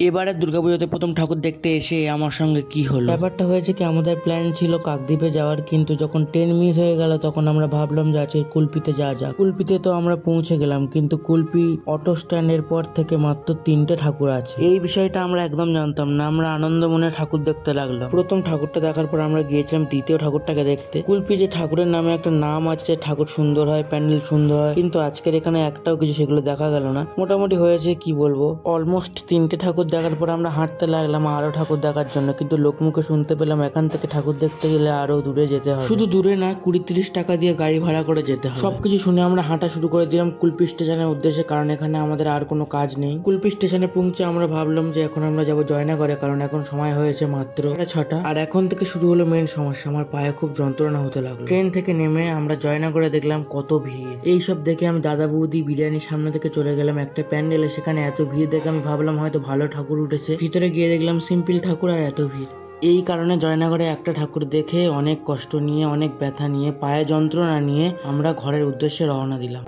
এবারে দুর্গাপুজোতে প্রথম ঠাকুর দেখতে এসে আমার সঙ্গে কি হলো, ব্যাপারটা হয়েছে কি, আমাদের প্ল্যান ছিল কাকদ্বীপে যাওয়ার, কিন্তু যখন ট্রেন মিস হয়ে গেল তখন আমরা ভাবলাম যে আজকে কুলপিতে যাওয়া যাক। কুলপিতে তো আমরা পৌঁছে গেলাম, কিন্তু কুলপি অটো স্ট্যান্ডের পর থেকে মাত্র 3টে ঠাকুর আছে। এই বিষয়টা আমরা একদম জানতাম না। আমরা আনন্দ মনে ঠাকুর দেখতে লাগলাম। প্রথম ঠাকুরটা দেখার পর আমরা গিয়েছিলাম দ্বিতীয় ঠাকুরটাকে দেখতে। কুলপি যে ঠাকুরের নামে একটা নাম আছে, ঠাকুর সুন্দর হয়, প্যান্ডেল সুন্দর হয়, কিন্তু আজকের এখানে একটাও কিছু সেগুলো দেখা গেল না। মোটামুটি হয়েছে কি বলবো, অলমোস্ট 3টে ঠাকুর দেখার পর আমরা হাঁটতে লাগলাম আরো ঠাকুর দেখার জন্য, কিন্তু লোকমুখে শুনতে পেলাম এখান থেকে ঠাকুর দেখতে গেলে আরো দূরে যেতে হবে। শুধু দূরে না, 20-30 টাকা দিয়ে গাড়ি ভাড়া করে যেতে হবে। সবকিছু শুনে আমরা হাঁটা শুরু করে দিলাম কুলপি স্টেশনের উদ্দেশ্যে, কারণ এখানে আমাদের আর কোনো কাজ নেই। কুলপি স্টেশনে পৌঁছে আমরা ভাবলাম যে এখন আমরা যাবো জয়নগরে, কারণ এখন সময় হয়েছে মাত্র 6টা। আর এখন থেকে শুরু হলো মেন সমস্যা, আমার পায়ে খুব যন্ত্রণা হতে লাগলো। ট্রেন থেকে নেমে আমরা জয়নগরে দেখলাম কত ভিড়। এইসব দেখে আমি দাদা বৌদি বিরিয়ানির সামনে থেকে চলে গেলাম একটা প্যান্ডেলে। সেখানে এত ভিড় দেখে আমি ভাবলাম হয়তো ভালো ঠাকুর উঠেছে। ভিতরে গিয়ে দেখলাম সিম্পল ঠাকুর আর এত ভিড়। এই কারণে জয়নগরে একটা ঠাকুর দেখে অনেক কষ্ট নিয়ে, অনেক ব্যথা নিয়ে, পায়ে যন্ত্রণা নিয়ে আমরা ঘরের উদ্দেশ্যে রওনা দিলাম।